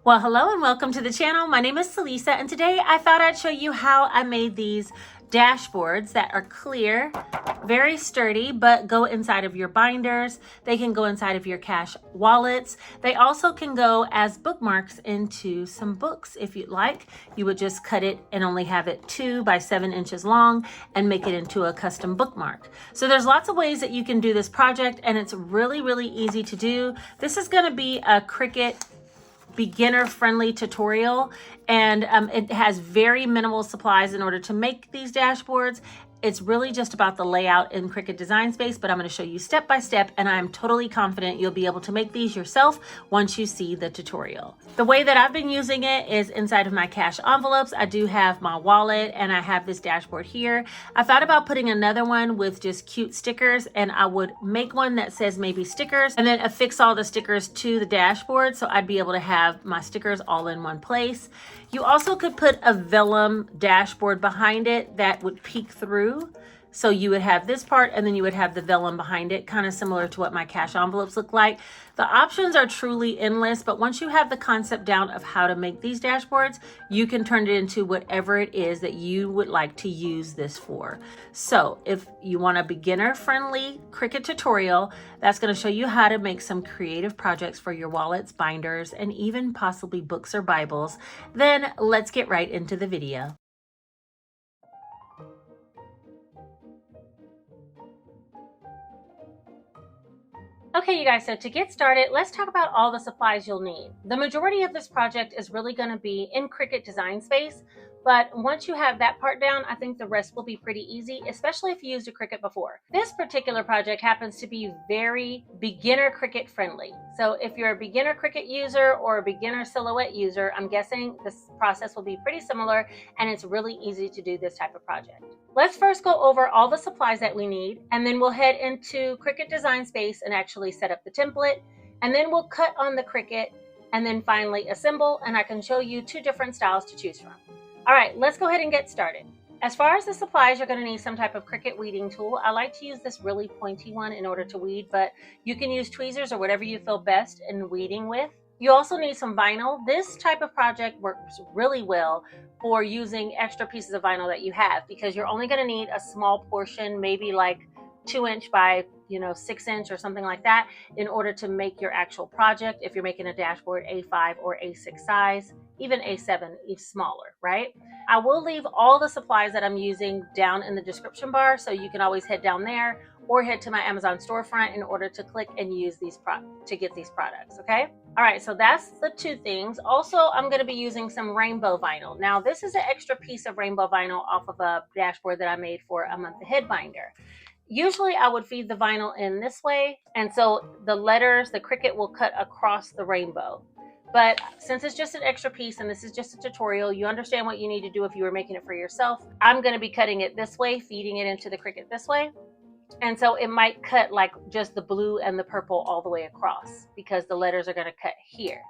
Well, hello and welcome to the channel. My name is Celisa, and today I thought I'd show you how I made these dashboards that are clear, very sturdy, but go inside of your binders. They can go inside of your cash wallets. They also can go as bookmarks into some books if you'd like. You would just cut it and only have it 2 by 7 inches long and make it into a custom bookmark. So there's lots of ways that you can do this project, and it's really, really easy to do. This is going to be a Cricut beginner friendly tutorial, and it has very minimal supplies in order to make these dashboards. It's really just about the layout in Cricut Design Space, but I'm going to show you step by step, and I'm totally confident you'll be able to make these yourself once you see the tutorial. The way that I've been using it is inside of my cash envelopes. I do have my wallet and I have this dashboard here. I thought about putting another one with just cute stickers, and I would make one that says maybe stickers and then affix all the stickers to the dashboard, so I'd be able to have my stickers all in one place. You also could put a vellum dashboard behind it that would peek through. So you would have this part and then you would have the vellum behind it, kind of similar to what my cash envelopes look like. The options are truly endless, but once you have the concept down of how to make these dashboards, you can turn it into whatever it is that you would like to use this for. So if you want a beginner-friendly Cricut tutorial, that's going to show you how to make some creative projects for your wallets, binders, and even possibly books or Bibles, then let's get right into the video. Okay, you guys, so to get started, let's talk about all the supplies you'll need. The majority of this project is really going to be in Cricut Design Space, but once you have that part down, I think the rest will be pretty easy, especially if you used a Cricut before. This particular project happens to be very beginner Cricut friendly. So if you're a beginner Cricut user or a beginner Silhouette user, I'm guessing this process will be pretty similar, and it's really easy to do this type of project. Let's first go over all the supplies that we need, and then we'll head into Cricut Design Space and actually set up the template, and then we'll cut on the Cricut and then finally assemble, and I can show you 2 different styles to choose from. All right, let's go ahead and get started. As far as the supplies, you're going to need some type of Cricut weeding tool. I like to use this really pointy one in order to weed, but you can use tweezers or whatever you feel best in weeding with. You also need some vinyl. This type of project works really well for using extra pieces of vinyl that you have, because you're only going to need a small portion, maybe like 2-inch by 6-inch or something like that, in order to make your actual project. If you're making a dashboard A5 or A6 size, even A7 is smaller, right? I will leave all the supplies that I'm using down in the description bar, so you can always head down there or head to my Amazon storefront in order to click and use these to get these products, okay? All right, so that's the 2 things. Also, I'm going to be using some rainbow vinyl. Now, this is an extra piece of rainbow vinyl off of a dashboard that I made for a month ahead binder. Usually I would feed the vinyl in this way, and so the letters, the Cricut will cut across the rainbow. But since it's just an extra piece and this is just a tutorial, you understand what you need to do if you were making it for yourself. I'm going to be cutting it this way, feeding it into the Cricut this way. And so it might cut like just the blue and the purple all the way across, because the letters are going to cut here,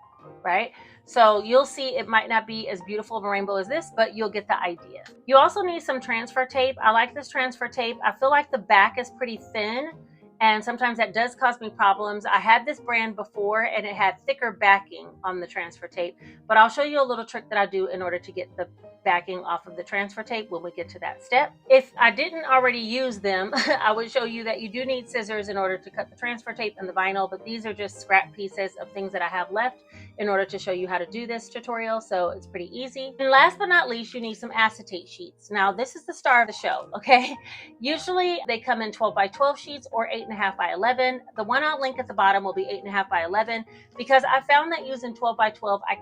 right? So you'll see it might not be as beautiful of a rainbow as this, but you'll get the idea. You also need some transfer tape. I like this transfer tape. I feel like the back is pretty thin, and sometimes that does cause me problems. I had this brand before and it had thicker backing on the transfer tape, but I'll show you a little trick that I do in order to get the backing off of the transfer tape when we get to that step. If I didn't already use them, I would show you that you do need scissors in order to cut the transfer tape and the vinyl, but these are just scrap pieces of things that I have left in order to show you how to do this tutorial, so it's pretty easy. And last but not least, you need some acetate sheets. Now, this is the star of the show, okay? Usually they come in 12 by 12 sheets or 8.5 by 11. The one I'll link at the bottom will be 8.5 by 11, because I found that using 12 by 12, I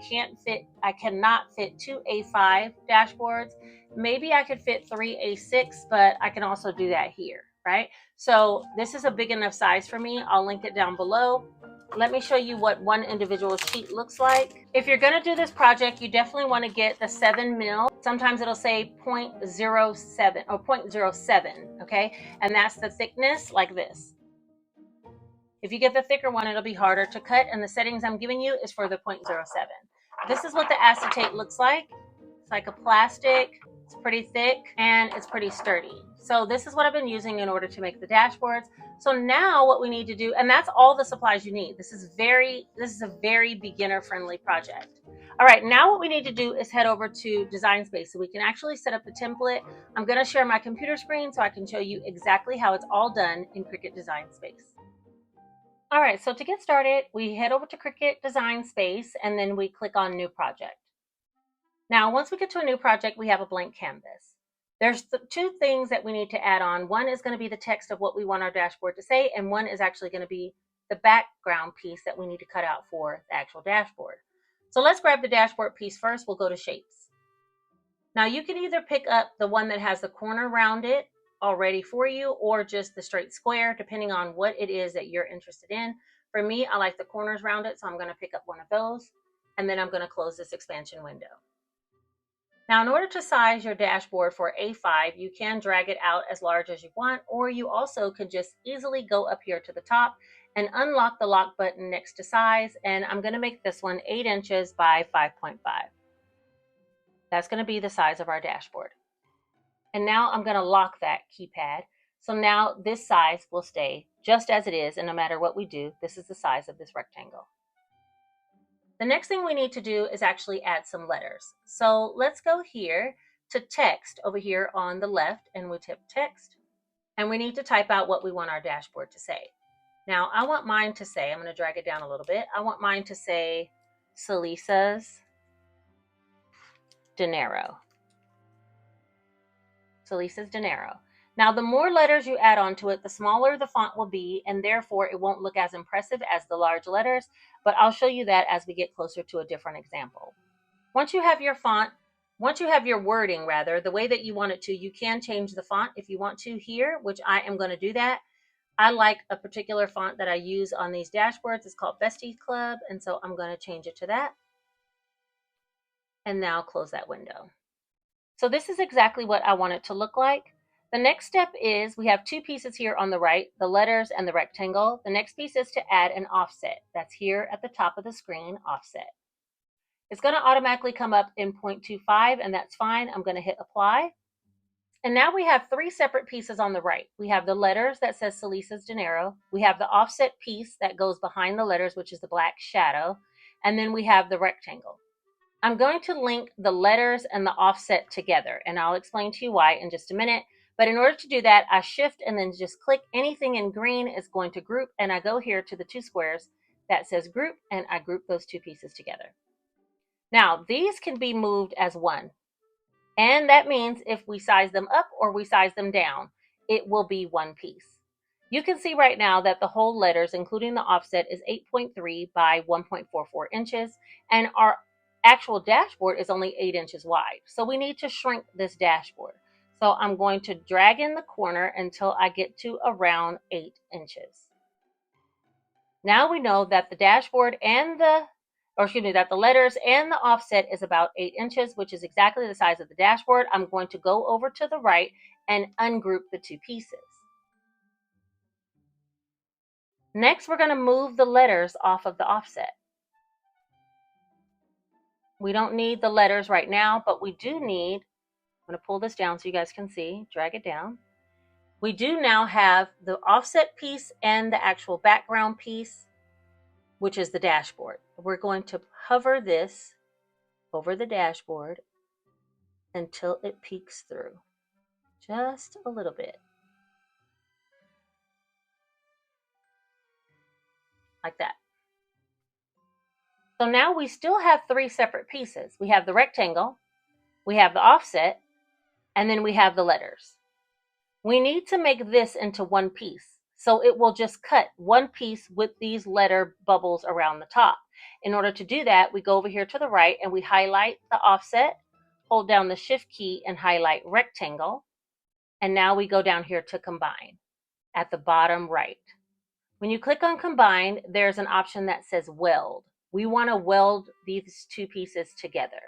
cannot fit 2 A5 dashboards. Maybe I could fit 3 A6, but I can also do that here, right? So this is a big enough size for me. I'll link it down below. Let me show you what one individual sheet looks like. If you're going to do this project, you definitely want to get the 7 mil. Sometimes it'll say 0.07 or 0.07, okay? And that's the thickness, like this. If you get the thicker one, it'll be harder to cut, and the settings I'm giving you is for the 0.07. This is what the acetate looks like. It's like a plastic. It's pretty thick and it's pretty sturdy. So this is what I've been using in order to make the dashboards. So now what we need to do, and that's all the supplies you need. This is a very beginner friendly project. All right, now what we need to do is head over to Design Space so we can actually set up the template. I'm going to share my computer screen so I can show you exactly how it's all done in Cricut Design Space. All right, so to get started, we head over to Cricut Design Space and then we click on New Project. Now, once we get to a new project, we have a blank canvas. There's two things that we need to add on. One is going to be the text of what we want our dashboard to say, and one is actually going to be the background piece that we need to cut out for the actual dashboard. So let's grab the dashboard piece first. We'll go to Shapes. Now you can either pick up the one that has the corner around it already for you, or just the straight square, depending on what it is that you're interested in. For me, I like the corners around it, so I'm going to pick up one of those, and then I'm going to close this expansion window. Now, in order to size your dashboard for A5, you can drag it out as large as you want, or you also could just easily go up here to the top and unlock the lock button next to size. And I'm going to make this one 8 inches by 5.5. That's going to be the size of our dashboard. And now I'm going to lock that keypad. So now this size will stay just as it is, and no matter what we do, this is the size of this rectangle. The next thing we need to do is actually add some letters. So let's go here to text over here on the left, and we tip text, and we need to type out what we want our dashboard to say. Now I want mine to say, I'm going to drag it down a little bit. I want mine to say Salisa's Dinero. Salisa's Dinero. Now, the more letters you add onto it, the smaller the font will be, and therefore it won't look as impressive as the large letters, but I'll show you that as we get closer to a different example. Once you have your font, once you have your wording rather, the way that you want it to, you can change the font if you want to here, which I am going to do that. I like a particular font that I use on these dashboards. It's called Bestie Club, and so I'm going to change it to that. And now close that window. So this is exactly what I want it to look like. The next step is we have two pieces here on the right, the letters and the rectangle. The next piece is to add an offset. That's here at the top of the screen, offset. It's going to automatically come up in 0.25, and that's fine. I'm going to hit apply. And now we have three separate pieces on the right. We have the letters that says Salisa's Dinero. We have the offset piece that goes behind the letters, which is the black shadow. And then we have the rectangle. I'm going to link the letters and the offset together, and I'll explain to you why in just a minute. But in order to do that, I shift and then just click anything in green is going to group, and I go here to the two squares that says group, and I group those two pieces together. Now, these can be moved as one, and that means if we size them up or we size them down, it will be one piece. You can see right now that the whole letters, including the offset, is 8.3 by 1.44 inches, and our actual dashboard is only 8 inches wide. So we need to shrink this dashboard. So I'm going to drag in the corner until I get to around 8 inches. Now we know that the dashboard and that the letters and the offset is about 8 inches, which is exactly the size of the dashboard. I'm going to go over to the right and ungroup the two pieces. Next, we're going to move the letters off of the offset. We don't need the letters right now, but we do need, I'm going to pull this down so you guys can see, drag it down. We do now have the offset piece and the actual background piece, which is the dashboard. We're going to hover this over the dashboard until it peeks through, just a little bit, like that. So now we still have three separate pieces. We have the rectangle, we have the offset, and then we have the letters. We need to make this into one piece. So it will just cut one piece with these letter bubbles around the top. In order to do that, we go over here to the right and we highlight the offset, hold down the shift key and highlight rectangle. And now we go down here to combine at the bottom right. When you click on combine, there's an option that says weld. We want to weld these two pieces together.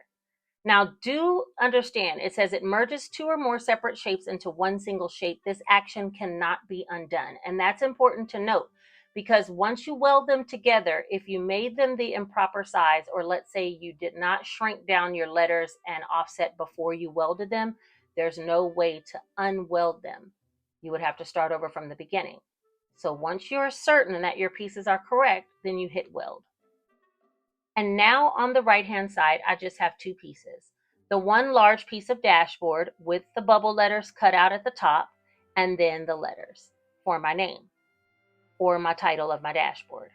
Now, do understand, it says it merges two or more separate shapes into one single shape. This action cannot be undone. And that's important to note, because once you weld them together, if you made them the improper size, or let's say you did not shrink down your letters and offset before you welded them, there's no way to unweld them. You would have to start over from the beginning. So once you're certain that your pieces are correct, then you hit weld. And now on the right-hand side, I just have two pieces. The one large piece of dashboard with the bubble letters cut out at the top, and then the letters for my name or my title of my dashboard.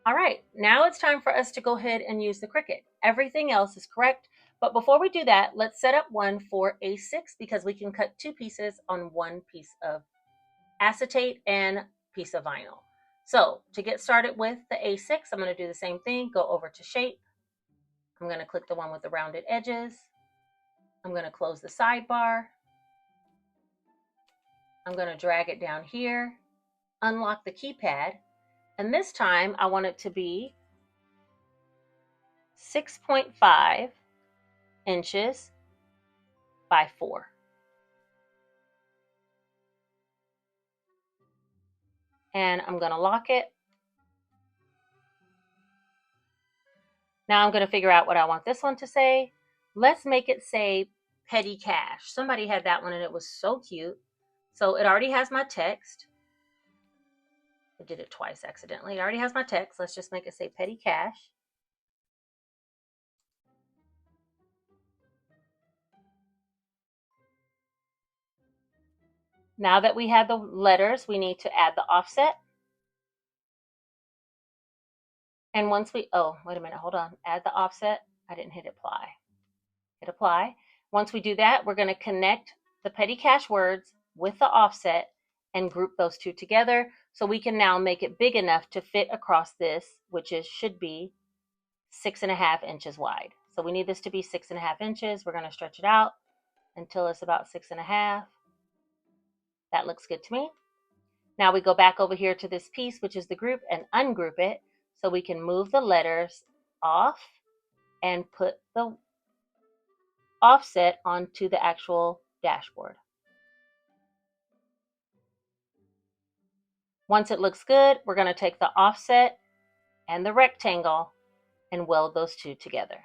All right, now it's time for us to go ahead and use the Cricut. Everything else is correct, but before we do that, let's set up one for A6 because we can cut two pieces on one piece of acetate and piece of vinyl. So to get started with the A6, I'm going to do the same thing. Go over to shape. I'm going to click the one with the rounded edges. I'm going to close the sidebar. I'm going to drag it down here, unlock the keypad, and this time I want it to be 6.5 inches by 4. And I'm going to lock it. Now I'm going to figure out what I want this one to say. Let's make it say petty cash. Somebody had that one and it was so cute. So it already has my text. I did it twice accidentally. It already has my text. Let's just make it say petty cash. Now that we have the letters, we need to add the offset. And once we, oh, wait a minute, hold on. Add the offset. I didn't hit apply. Hit apply. Once we do that, we're going to connect the petty cash words with the offset and group those two together so we can now make it big enough to fit across this, which should be 6.5 inches wide. So we need this to be 6.5 inches. We're going to stretch it out until it's about 6.5. That looks good to me. Now we go back over here to this piece, which is the group, and ungroup it so we can move the letters off and put the offset onto the actual dashboard. Once it looks good, we're going to take the offset and the rectangle and weld those two together.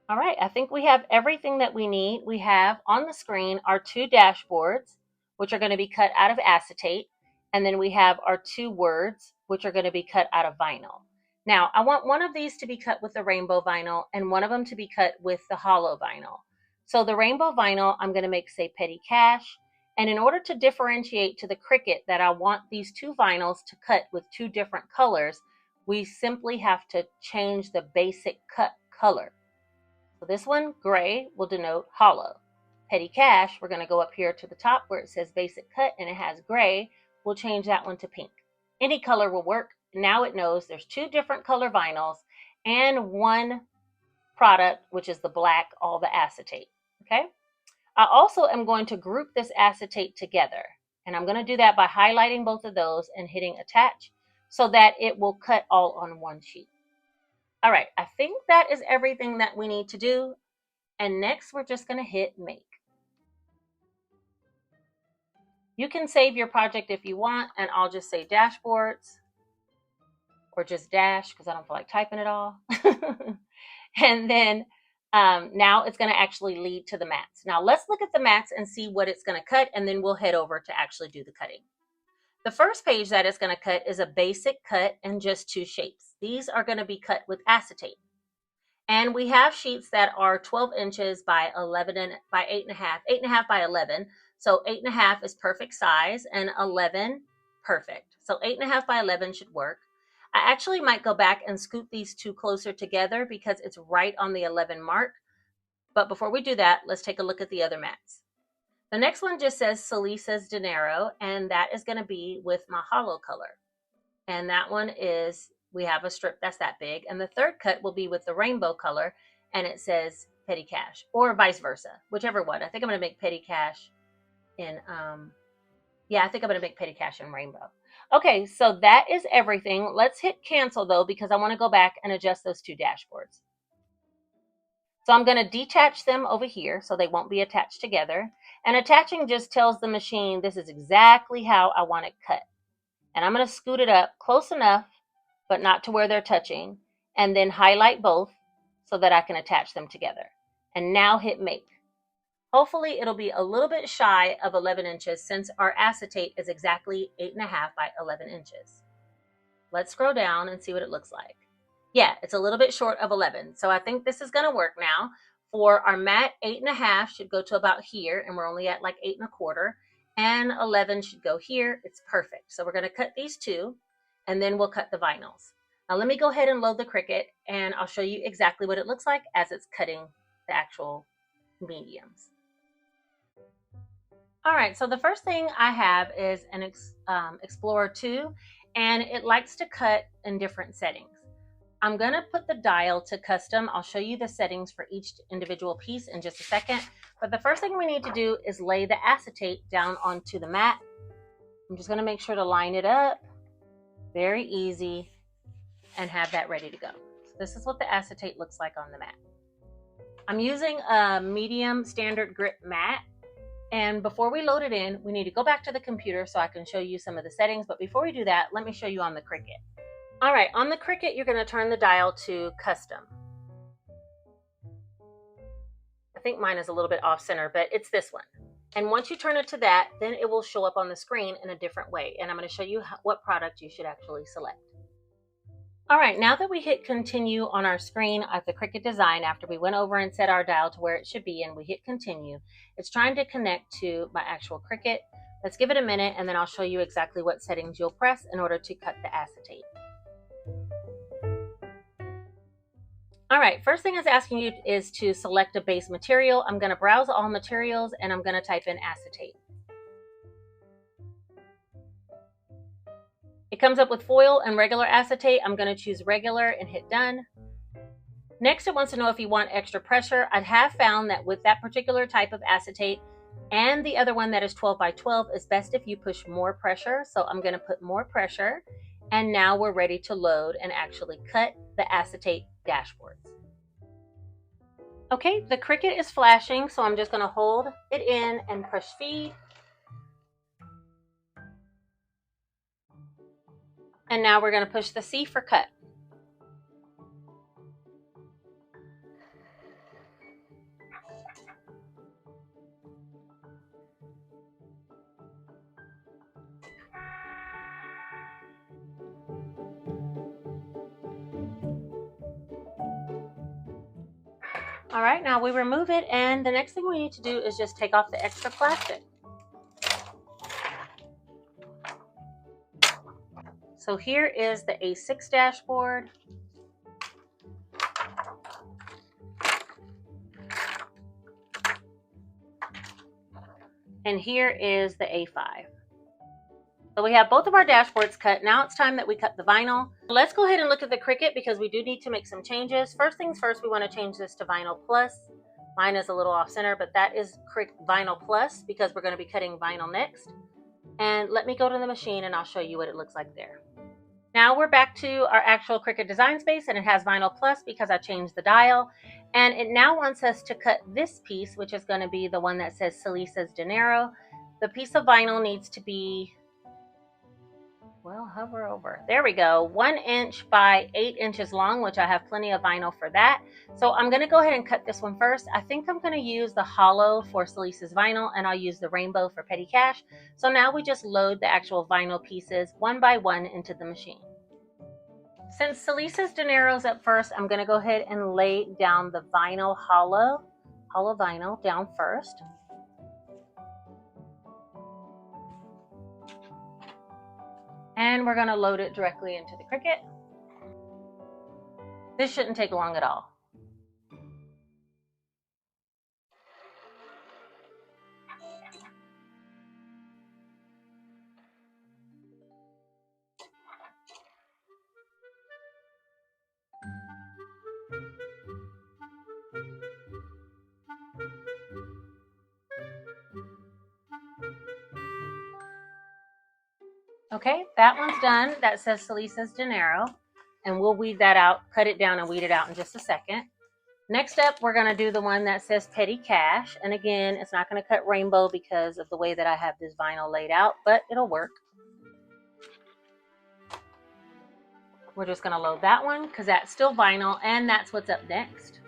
All right, I think we have everything that we need. We have on the screen our two dashboards, which are going to be cut out of acetate, and then we have our two words, which are going to be cut out of vinyl. Now, I want one of these to be cut with the rainbow vinyl and one of them to be cut with the hollow vinyl. So the rainbow vinyl, I'm going to make say petty cash. And in order to differentiate to the Cricut that I want these two vinyls to cut with two different colors, we simply have to change the basic cut color. So this one, gray, will denote hollow. Petty cash, we're going to go up here to the top where it says basic cut and it has gray. We'll change that one to pink. Any color will work. Now it knows there's two different color vinyls and one product, which is the black, all the acetate. Okay. I also am going to group this acetate together, and I'm going to do that by highlighting both of those and hitting attach so that it will cut all on one sheet. All right, I think that is everything that we need to do. And next, we're just going to hit make. You can save your project if you want, and I'll just say dashboards or just dash because I don't feel like typing it all. And then now it's going to actually lead to the mats. Now let's look at the mats and see what it's going to cut, and then we'll head over to actually do the cutting. The first page that it's going to cut is a basic cut and just two shapes. These are going to be cut with acetate. And we have sheets that are 12 inches by 11 and by 8.5 by 11. So 8.5 is perfect size and 11 perfect. So 8.5 by 11 should work. I actually might go back and scoot these two closer together because it's right on the 11 mark. But before we do that, let's take a look at the other mats. The next one just says Salisa's Dinero, and that is going to be with my hollow color. And that one is, we have a strip that's that big. And the third cut will be with the rainbow color, and it says petty cash, or vice versa, whichever one. I think I'm going to make petty cash in, I think I'm going to make petty cash in rainbow. Okay, so that is everything. Let's hit cancel though, because I want to go back and adjust those two dashboards. So I'm going to detach them over here so they won't be attached together. And attaching just tells the machine this is exactly how I want it cut. And I'm going to scoot it up close enough, but not to where they're touching, and then highlight both so that I can attach them together. And now hit make. Hopefully it'll be a little bit shy of 11 inches since our acetate is exactly 8.5 by 11 inches. Let's scroll down and see what it looks like. Yeah, it's a little bit short of 11. So I think this is going to work now. For our mat, 8.5 should go to about here, and we're only at like 8.25. And 11 should go here. It's perfect. So we're going to cut these two, and then we'll cut the vinyls. Now let me go ahead and load the Cricut, and I'll show you exactly what it looks like as it's cutting the actual mediums. All right, so the first thing I have is an Explorer 2, and it likes to cut in different settings. I'm going to put the dial to custom. I'll show you the settings for each individual piece in just a second. But the first thing we need to do is lay the acetate down onto the mat. I'm just going to make sure to line it up. Very easy. And have that ready to go. So this is what the acetate looks like on the mat. I'm using a medium standard grip mat. And before we load it in, we need to go back to the computer so I can show you some of the settings. But before we do that, let me show you on the Cricut. All right, on the Cricut, you're going to turn the dial to custom. I think mine is a little bit off center, but it's this one. And once you turn it to that, then it will show up on the screen in a different way. And I'm going to show you what product you should actually select. All right, now that we hit continue on our screen at the Cricut Design, after we went over and set our dial to where it should be and we hit continue, it's trying to connect to my actual Cricut. Let's give it a minute and then I'll show you exactly what settings you'll press in order to cut the acetate. All right, first thing it's asking you is to select a base material. I'm going to browse all materials and I'm going to type in acetate. It comes up with foil and regular acetate. I'm going to choose regular and hit done. Next, it wants to know if you want extra pressure. I have found that with that particular type of acetate and the other one that is 12 by 12, it's best if you push more pressure. So I'm going to put more pressure. And now we're ready to load and actually cut the acetate dashboards. Okay, the Cricut is flashing, so I'm just going to hold it in and push feed. And now we're going to push the C for cut. All right, now we remove it, and the next thing we need to do is just take off the extra plastic. So here is the A6 dashboard. And here is the A5. So we have both of our dashboards cut. Now it's time that we cut the vinyl. Let's go ahead and look at the Cricut because we do need to make some changes. First things first, we want to change this to Vinyl Plus. Mine is a little off center, but that is Vinyl Plus because we're going to be cutting vinyl next. And let me go to the machine and I'll show you what it looks like there. Now we're back to our actual Cricut Design Space and it has Vinyl Plus because I changed the dial. And it now wants us to cut this piece, which is going to be the one that says Salisa's Dinero. The piece of vinyl needs to be, well, hover over. There we go. 1 inch by 8 inches long, which I have plenty of vinyl for that. So I'm going to go ahead and cut this one first. I think I'm going to use the hollow for Salisa's vinyl and I'll use the rainbow for petty cash. So now we just load the actual vinyl pieces one by one into the machine. Since Salisa's Dinero's up first, I'm going to go ahead and lay down the vinyl hollow vinyl down first. And we're going to load it directly into the Cricut. This shouldn't take long at all. Okay, that one's done. That says Salisa's Dinero. And we'll weed that out, cut it down and weed it out in just a second. Next up, we're going to do the one that says Petty Cash. And again, it's not going to cut rainbow because of the way that I have this vinyl laid out, but it'll work. We're just going to load that one because that's still vinyl and that's what's up next.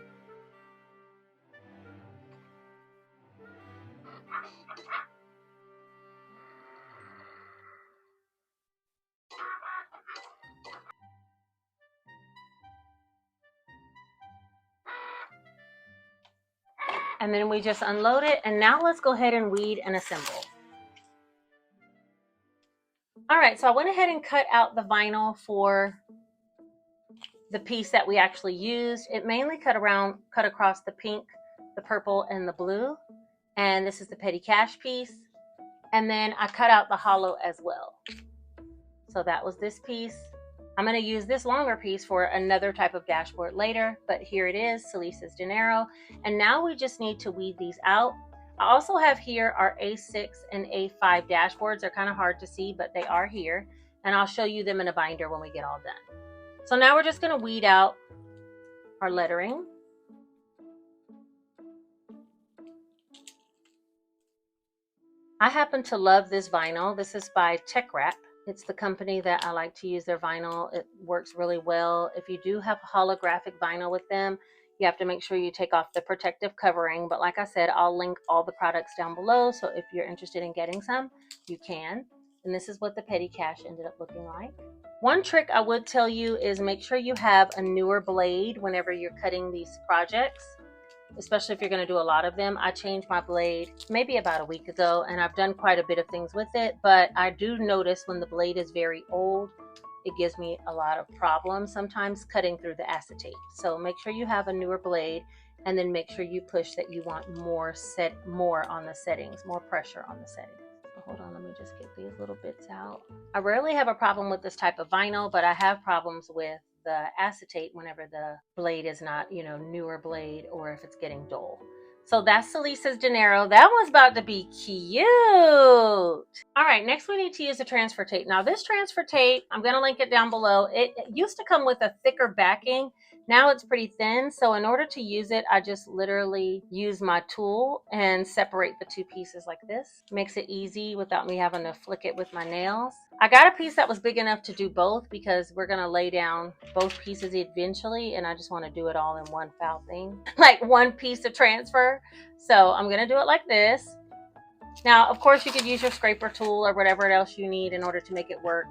And then we just unload it. And now let's go ahead and weed and assemble. All right, so I went ahead and cut out the vinyl for the piece that we actually used. It mainly cut across the pink, the purple, and the blue. And this is the petty cash piece. And then I cut out the hollow as well. So that was this piece. I'm going to use this longer piece for another type of dashboard later, but here it is, Salisa's Dinero. And now we just need to weed these out. I also have here our A6 and A5 dashboards. They're kind of hard to see, but they are here. And I'll show you them in a binder when we get all done. So now we're just going to weed out our lettering. I happen to love this vinyl. This is by Tech Wrap. It's the company that I like to use their vinyl. It works really well. If you do have holographic vinyl with them, you have to make sure you take off the protective covering. But like I said, I'll link all the products down below. So if you're interested in getting some, you can. And this is what the petty cash ended up looking like. One trick I would tell you is make sure you have a newer blade whenever you're cutting these projects, especially if you're going to do a lot of them. I changed my blade maybe about a week ago, and I've done quite a bit of things with it, but I do notice when the blade is very old, it gives me a lot of problems sometimes cutting through the acetate. So make sure you have a newer blade, and then make sure you push that you want more on the settings, more pressure on the settings. So hold on, let me just get these little bits out. I rarely have a problem with this type of vinyl, but I have problems with the acetate whenever the blade is not, newer blade, or if it's getting dull. So that's Salisa's Dinero. That one's about to be cute. All right, next we need to use the transfer tape. Now this transfer tape, I'm going to link it down below. It used to come with a thicker backing. Now it's pretty thin. So in order to use it, I just literally use my tool and separate the two pieces like this. Makes it easy without me having to flick it with my nails. I got a piece that was big enough to do both because we're going to lay down both pieces eventually, and I just want to do it all in one foul thing, like one piece of transfer. So I'm going to do it like this. Now, of course, you could use your scraper tool or whatever else you need in order to make it work.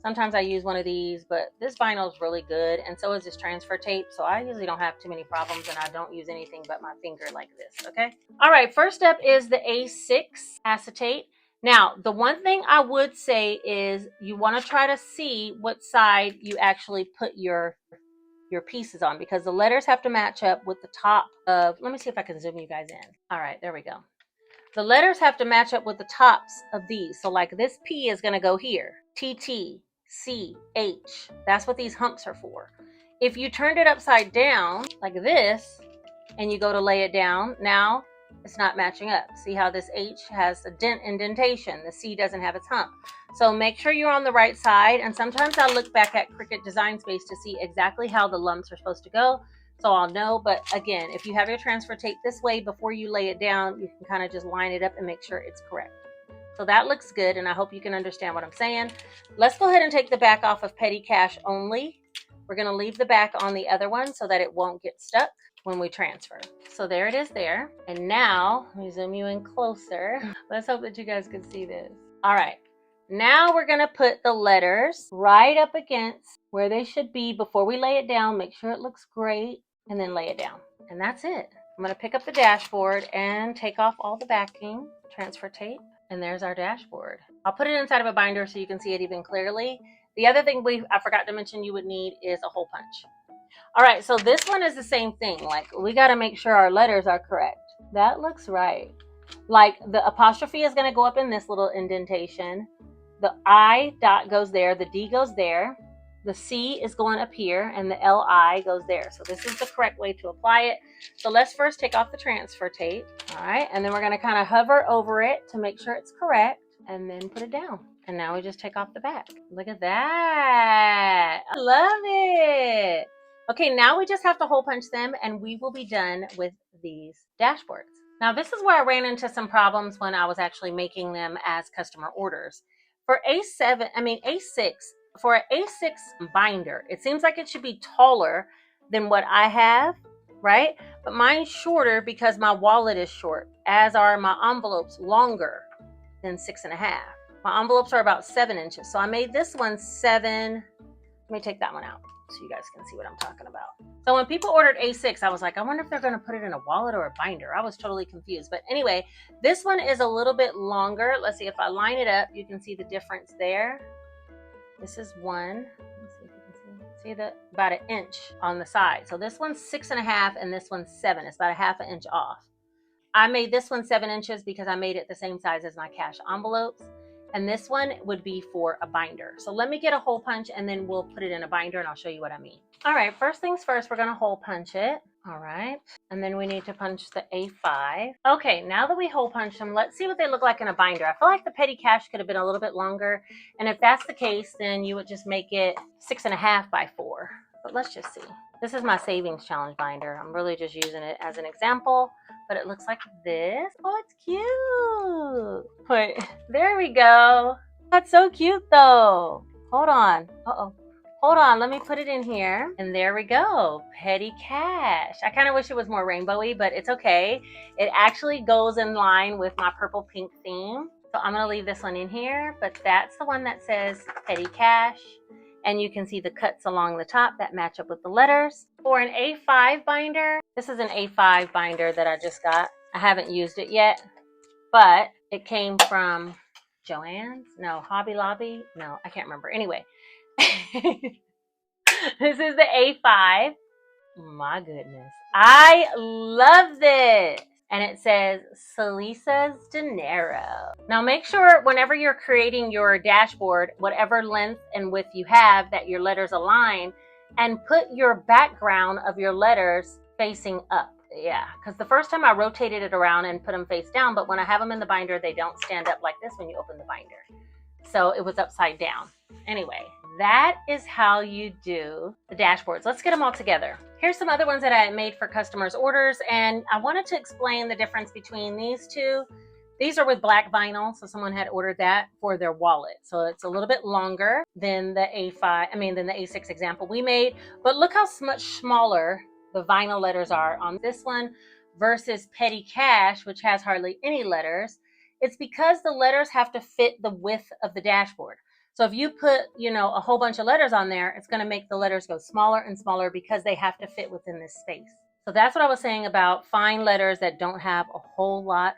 Sometimes I use one of these, but this vinyl is really good, and so is this transfer tape. So I usually don't have too many problems, and I don't use anything but my finger like this, okay? All right, first step is the A6 acetate. Now, the one thing I would say is you want to try to see what side you actually put your pieces on, because the letters have to match up with the top of, let me see if I can zoom you guys in. All right, there we go. The letters have to match up with the tops of these. So like this P is going to go here. TT, C, H. That's what these humps are for. If you turned it upside down like this and you go to lay it down, now it's not matching up. See how this H has a indentation. The C doesn't have its hump. So make sure you're on the right side. And sometimes I'll look back at Cricut Design Space to see exactly how the lumps are supposed to go. So I'll know. But again, if you have your transfer tape this way, before you lay it down, you can kind of just line it up and make sure it's correct. So that looks good, and I hope you can understand what I'm saying. Let's go ahead and take the back off of petty cash only. We're going to leave the back on the other one so that it won't get stuck when we transfer. So there it is there. And now, let me zoom you in closer. Let's hope that you guys can see this. All right. Now we're going to put the letters right up against where they should be before we lay it down. Make sure it looks great, and then lay it down. And that's it. I'm going to pick up the dashboard and take off all the backing, transfer tape. And there's our dashboard. I'll put it inside of a binder so you can see it even clearly. The other thing I forgot to mention you would need is a hole punch. All right, so this one is the same thing. Like, we got to make sure our letters are correct. That looks right. Like, the apostrophe is going to go up in this little indentation. The I dot goes there. The D goes there. The C is going up here, and the LI goes there. So this is the correct way to apply it. So let's first take off the transfer tape. All right, and then we're going to kind of hover over it to make sure it's correct, and then put it down. And now we just take off the back. Look at that. I love it. Okay, now we just have to hole punch them, and we will be done with these dashboards. Now, this is where I ran into some problems when I was actually making them as customer orders. For A6, for an A6 binder, it seems like it should be taller than what I have, right? But mine's shorter because my wallet is short, as are my envelopes longer than 6.5. My envelopes are about 7 inches. So I made this one 7. Let me take that one out. so you guys can see what I'm talking about. So when people ordered A6, I was like, I wonder if they're going to put it in a wallet or a binder. I was totally confused. But anyway, this one is a little bit longer. Let's see if I line it up, you can see the difference there. This is one. Let's see if you can see the about an inch on the side. So this one's 6.5 and this one's 7. It's about a half an inch off. I made this one 7 inches because I made it the same size as my cash envelopes. And this one would be for a binder. So let me get a hole punch and then we'll put it in a binder and I'll show you what I mean. All right, first things first, we're gonna hole punch it. All right, and then we need to punch the A5. Okay, now that we hole punched them, let's see what they look like in a binder. I feel like the petty cash could have been a little bit longer. And if that's the case, then you would just make it 6.5 by 4. But let's just see. This is my savings challenge binder. I'm really just using it as an example, but it looks like this. Oh, it's cute. Wait, there we go. That's so cute though. Hold on. Uh-oh. Hold on, let me put it in here. And there we go, petty cash. I kind of wish it was more rainbowy, but it's okay. It actually goes in line with my purple pink theme. So I'm gonna leave this one in here, but that's the one that says petty cash. And you can see the cuts along the top that match up with the letters. For an A5 binder, this is an A5 binder that I just got. I haven't used it yet, but it came from Joann's? No, Hobby Lobby? No, I can't remember. Anyway, this is the A5. My goodness. I love this. And it says Salisa's Dinero. Now make sure whenever you're creating your dashboard, whatever length and width you have, that your letters align, and put your background of your letters facing up. Yeah, because the first time I rotated it around and put them face down, but when I have them in the binder, they don't stand up like this when you open the binder. So it was upside down. Anyway, that is how you do the dashboards. Let's get them all together. Here's some other ones that I made for customers' orders, and I wanted to explain the difference between these two. These are with black vinyl, so someone had ordered that for their wallet. So it's a little bit longer than the than the A6 example we made, but look how much smaller the vinyl letters are on this one versus petty cash, which has hardly any letters. It's because the letters have to fit the width of the dashboard. So if you put, a whole bunch of letters on there, it's going to make the letters go smaller and smaller because they have to fit within this space. So that's what I was saying about fine letters that don't have a whole lot,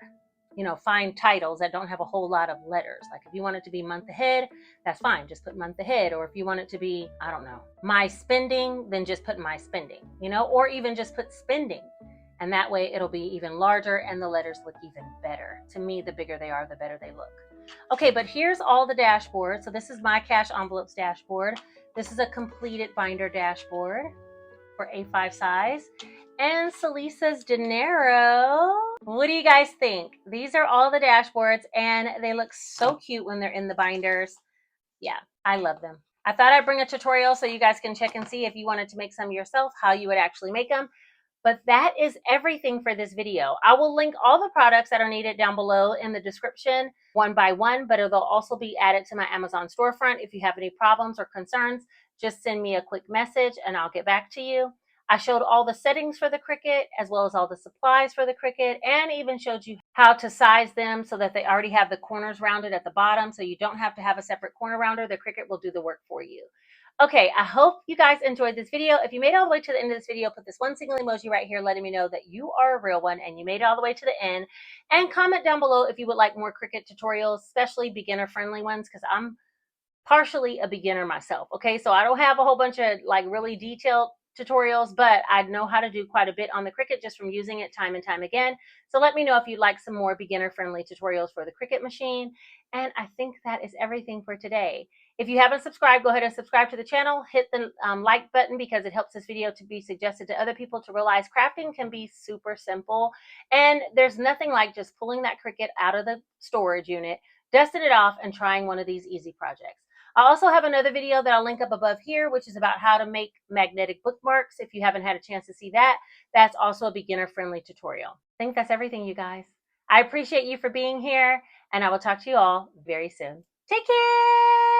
fine titles that don't have a whole lot of letters. Like if you want it to be month ahead, that's fine. Just put month ahead. Or if you want it to be, I don't know, my spending, then just put my spending, or even just put spending. And that way it'll be even larger and the letters look even better. To me, the bigger they are, the better they look. Okay, but here's all the dashboards. So this is my cash envelopes dashboard. This is a completed binder dashboard for A5 size. And Salisa's Dinero. What do you guys think? These are all the dashboards and they look so cute when they're in the binders. Yeah, I love them. I thought I'd bring a tutorial so you guys can check and see if you wanted to make some yourself, how you would actually make them. But that is everything for this video. I will link all the products that are needed down below in the description one by one, but it'll also be added to my Amazon storefront. If you have any problems or concerns, just send me a quick message and I'll get back to you. I showed all the settings for the Cricut as well as all the supplies for the Cricut, and even showed you how to size them so that they already have the corners rounded at the bottom, so you don't have to have a separate corner rounder. The Cricut will do the work for you. Okay, I hope you guys enjoyed this video. If you made it all the way to the end of this video, put this one single emoji right here letting me know that you are a real one and you made it all the way to the end. And comment down below if you would like more Cricut tutorials, especially beginner-friendly ones, because I'm partially a beginner myself, okay? So I don't have a whole bunch of really detailed tutorials, but I know how to do quite a bit on the Cricut just from using it time and time again. So let me know if you'd like some more beginner-friendly tutorials for the Cricut machine. And I think that is everything for today. If you haven't subscribed, go ahead and subscribe to the channel. Hit the like button because it helps this video to be suggested to other people to realize crafting can be super simple. And there's nothing like just pulling that Cricut out of the storage unit, dusting it off, and trying one of these easy projects. I also have another video that I'll link up above here, which is about how to make magnetic bookmarks. If you haven't had a chance to see that, that's also a beginner-friendly tutorial. I think that's everything, you guys. I appreciate you for being here, and I will talk to you all very soon. Take care!